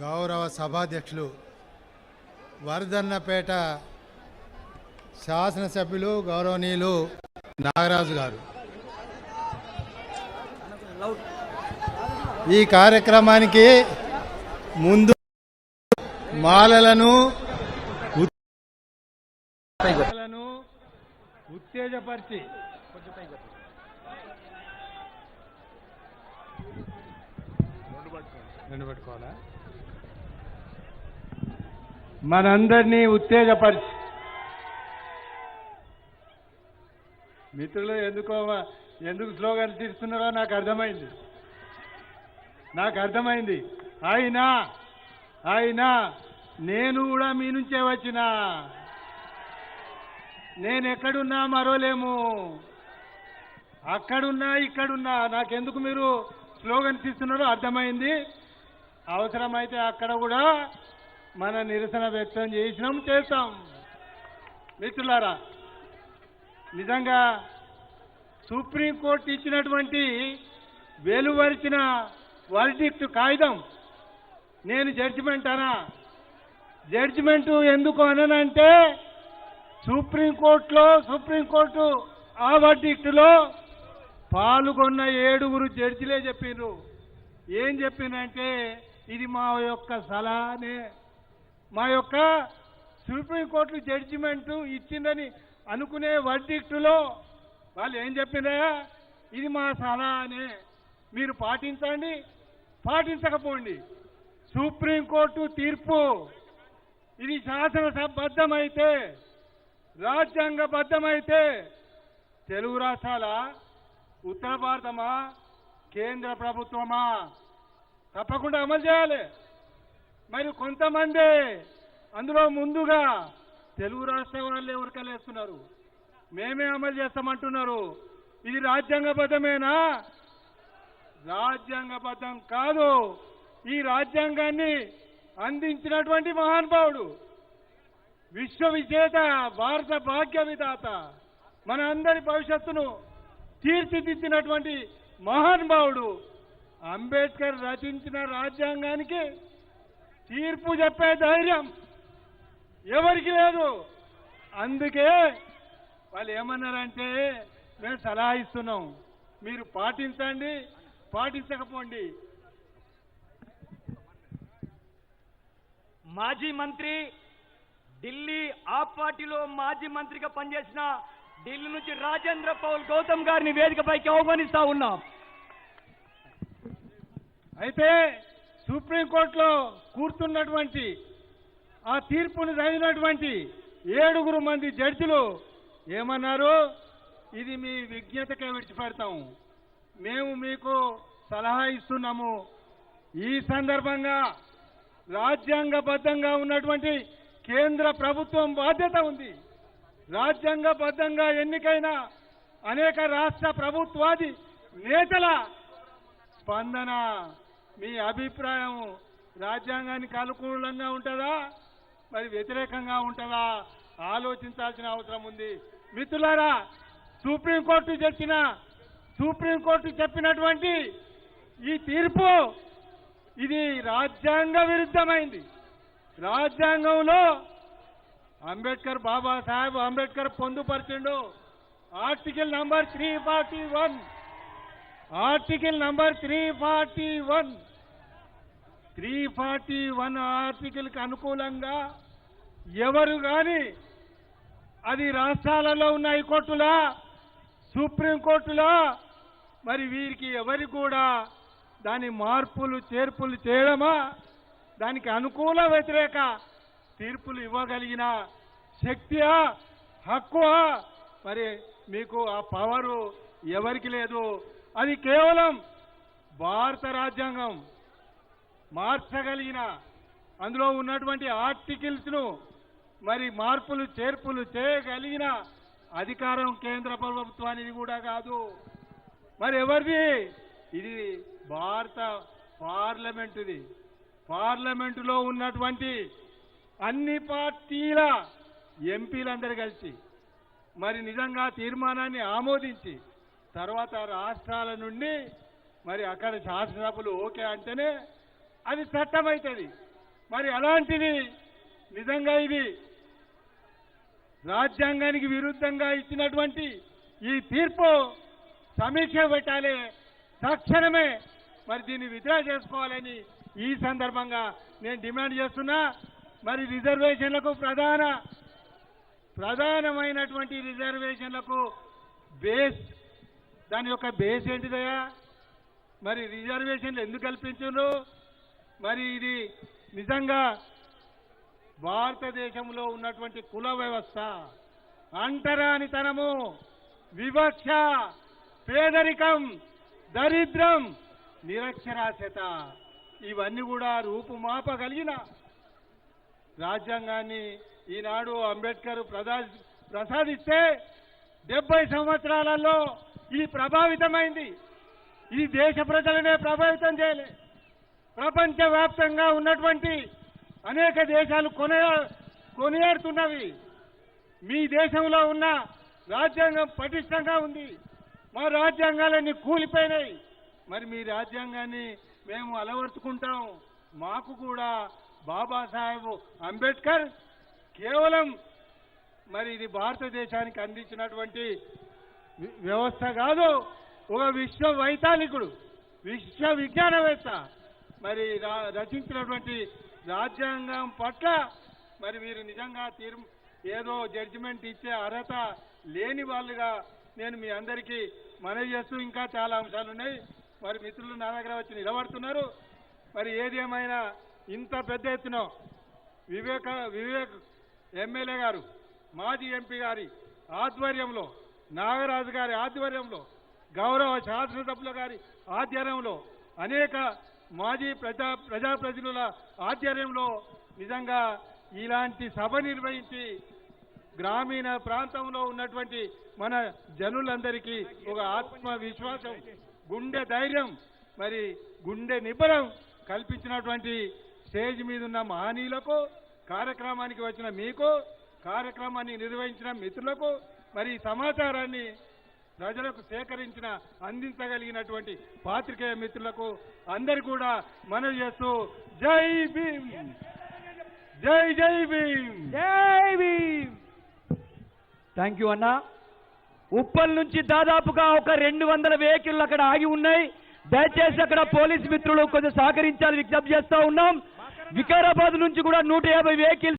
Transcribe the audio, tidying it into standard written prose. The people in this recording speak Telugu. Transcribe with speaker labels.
Speaker 1: గౌరవ సభాధ్యక్షులు వరదన్నపేట శాసనసభ్యులు గౌరవనీయులు నాగరాజు గారు ఈ కార్యక్రమానికి ముందు మాలలను ఉత్తేజపరిచి పట్టుకోవాలా మనందరినీ ఉత్తేజపరిచి మిత్రులు ఎందుకు స్లోగన్స్ ఇస్తున్నారో నాకు అర్థమైంది అయినా నేను కూడా మీ నుంచే వచ్చిన నేను ఎక్కడున్నా మరోలేము అక్కడున్నా ఇక్కడున్నా నాకెందుకు మీరు స్లోగన్స్ ఇస్తున్నారో అర్థమైంది. అవసరమైతే అక్కడ కూడా మన నిరసన వ్యక్తం చేస్తాం. మిత్రులారా, నిజంగా సుప్రీంకోర్టు ఇచ్చినటువంటి వెలువరిచిన వర్డిక్ట్ కాగితం నేను జడ్జిమెంటు ఎందుకు అననంటే సుప్రీంకోర్టు ఆ వర్డిక్టులో పాల్గొన్న 7 జడ్జిలే చెప్పిండ్రు. ఏం చెప్పిందంటే ఇది మా యొక్క సలహానే, మా యొక్క సుప్రీంకోర్టు జడ్జిమెంటు ఇచ్చిందని అనుకునే వర్డిక్టులో వాళ్ళు ఏం చెప్పినా ఇది మా సలహానే, మీరు పాటించండి, పాటించకపోండి. సుప్రీంకోర్టు తీర్పు ఇది శాసనసభబద్ధమైతే, రాజ్యాంగబద్ధమైతే తెలుగు రాష్ట్రాల, ఉత్తర భారతమా, కేంద్ర ప్రభుత్వమా తప్పకుండా అమలు చేయాలి. మరి కొంతమంది అందులో ముందుగా తెలుగు రాష్ట్ర వాళ్ళే ఉరకలేస్తున్నారు, మేమే అమలు చేస్తామంటున్నారు. ఇది రాజ్యాంగబద్ధమేనా? రాజ్యాంగబద్ధం కాదు. ఈ రాజ్యాంగాన్ని అందించినటువంటి మహానుభావుడు, విశ్వవిజేత, భారత భాగ్య విధాత, మన అందరి భవిష్యత్తును తీర్చిదిద్దినటువంటి మహానుభావుడు అంబేద్కర్ రచించిన రాజ్యాంగానికి తీర్పు చెప్పే ధైర్యం ఎవరికి లేదు. అందుకే వాళ్ళు ఏమన్నారంటే మేము సలహా ఇస్తున్నాం, మీరు పాటించండి, పాటించకపోండి.
Speaker 2: మాజీ మంత్రి, ఢిల్లీ ఆప్ పార్టీలో మాజీ మంత్రిగా పనిచేసిన ఢిల్లీ నుంచి రాజేంద్ర పౌల్ గౌతమ్ గారిని వేదికపైకి ఆహ్వానిస్తా ఉన్నాం.
Speaker 1: అయితే సుప్రీంకోర్టులో కూర్చున్నటువంటి ఆ తీర్పును చదివినటువంటి 7 మంది జడ్జిలు ఏమన్నారు? ఇది మీ విజ్ఞతకే విడిచిపెడతాం, మేము మీకు సలహా ఇస్తున్నాము. ఈ సందర్భంగా రాజ్యాంగబద్ధంగా ఉన్నటువంటి కేంద్ర ప్రభుత్వం బాధ్యత ఉంది. రాజ్యాంగబద్ధంగా ఎన్నికైన అనేక రాష్ట్ర ప్రభుత్వాది నేతల స్పందన, మీ అభిప్రాయం రాజ్యాంగానికి అనుకూలంగా ఉంటుందా, మరి వ్యతిరేకంగా ఉంటుందా ఆలోచించాల్సిన అవసరం ఉంది. మిత్రులారా, సుప్రీంకోర్టు చెప్పినటువంటి ఈ తీర్పు ఇది రాజ్యాంగ విరుద్ధమైంది. రాజ్యాంగంలో అంబేద్కర్, బాబాసాహెబ్ అంబేద్కర్ పొందుపరిచిండు ఆర్టికల్ నంబర్ 341, ఆర్టికల్ నంబర్ 341 ఆర్టికల్కి అనుకూలంగా ఎవరు కానీ అది రాష్ట్రాలలో ఉన్న హైకోర్టులా, సుప్రీంకోర్టులా, మరి వీరికి ఎవరికి కూడా దాని మార్పులు చేర్పులు చేయడమా, దానికి అనుకూల వ్యతిరేక తీర్పులు ఇవ్వగలిగిన శక్తియా, హక్కువా, మరి మీకు ఆ పవరు ఎవరికి లేదు. అది కేవలం భారత రాజ్యాంగం మార్చగలిగిన, అందులో ఉన్నటువంటి ఆర్టికల్స్ను మరి మార్పులు చేర్పులు చేయగలిగిన అధికారం కేంద్ర ప్రభుత్వానికి కూడా కాదు. మరి ఎవరిది? ఇది భారత పార్లమెంటుది. పార్లమెంటులో ఉన్నటువంటి అన్ని పార్టీల ఎంపీలందరూ కలిసి మరి నిజంగా తీర్మానాన్ని ఆమోదించి తర్వాత రాష్ట్రాల నుండి మరి అక్కడ శాసనసభలు ఓకే అంటేనే అది చట్టం అవుతుంది. మరి అలాంటిది నిజంగా ఇది రాజ్యాంగానికి విరుద్ధంగా ఇచ్చినటువంటి ఈ తీర్పు సమీక్ష పెట్టాలి, తక్షణమే మరి దీన్ని విత్డ్రా చేసుకోవాలని ఈ సందర్భంగా నేను డిమాండ్ చేస్తున్నా. మరి రిజర్వేషన్లకు ప్రధానమైనటువంటి రిజర్వేషన్లకు బేస్, దాని యొక్క బేస్ ఏంటిదయా? మరి రిజర్వేషన్లు ఎందుకు కల్పించారు? మరి ఇది నిజంగా భారతదేశంలో ఉన్నటువంటి కుల వ్యవస్థ, అంటరానితనము, వివక్ష, పేదరికం, దరిద్రం, నిరక్షరాస్యత ఇవన్నీ కూడా రూపుమాపగలిగిన రాజ్యాంగాన్ని ఈనాడు అంబేద్కర్ ప్రసాదిస్తే 70 సంవత్సరాలలో ఇది ప్రభావితమైంది. ఇది దేశ ప్రజలనే ప్రభావితం చేయలే, ప్రపంచవ్యాప్తంగా ఉన్నటువంటి అనేక దేశాలు కొనియాడుతున్నవి. మీ దేశంలో ఉన్న రాజ్యాంగం పటిష్టంగా ఉంది, మా రాజ్యాంగాలన్నీ కూలిపోయినాయి. మరి మీ రాజ్యాంగాన్ని మేము అలవర్చుకుంటాం. మాకు కూడా బాబాసాహెబ్ అంబేద్కర్ కేవలం మరి ఇది భారతదేశానికి అందించినటువంటి వ్యవస్థ కాదు, ఒక విశ్వ వైతాళికుడు, విశ్వ విజ్ఞానవేత్త మరి రచించినటువంటి రాజ్యాంగం పట్ల మరి మీరు నిజంగా ఏదో జడ్జిమెంట్ ఇచ్చే అర్హత లేని వాళ్ళుగా నేను మీ అందరికీ మనవి చేస్తూ, ఇంకా చాలా అంశాలు ఉన్నాయి. మరి మిత్రులు నా దగ్గర వచ్చి నిలబడుతున్నారు. మరి ఏది ఏమైనా ఇంత పెద్ద ఎత్తున వివేక్ ఎమ్మెల్యే గారు, మాజీ ఎంపీ గారి ఆధ్వర్యంలో, నాగరాజు గారి ఆధ్వర్యంలో, గౌరవ శాసనసభ్యుల గారి ఆధ్వర్యంలో, అనేక మాజీ ప్రజాప్రతినిధుల ఆధ్వర్యంలో నిజంగా ఇలాంటి సభ నిర్వహించి గ్రామీణ ప్రాంతంలో ఉన్నటువంటి మన జనులందరికీ ఒక ఆత్మవిశ్వాసం, గుండె ధైర్యం, మరి గుండె నిబ్బరం కల్పించినటువంటి స్టేజ్ మీద ఉన్న మహనీయులకు, కార్యక్రమానికి వచ్చిన మీకు, కార్యక్రమాన్ని నిర్వహించిన మిత్రులకు, మరి సమాచారాన్ని ప్రజలకు అందించగలిగినటువంటి పాత్రికేయ మిత్రులకు అందరు కూడా మనవి చేస్తూ జై భీమ్, జై జై భీమ్,
Speaker 2: జై భీమ్. థ్యాంక్ యూ అన్న. ఉప్పల్ నుంచి దాదాపుగా ఒక 200 వెహికల్ అక్కడ ఆగి ఉన్నాయి. దయచేసి అక్కడ పోలీస్ మిత్రులు కొంచెం సహకరించాలని విజ్ఞప్తి చేస్తా ఉన్నాం. వికారాబాద్ నుంచి కూడా 150 వెహికల్స్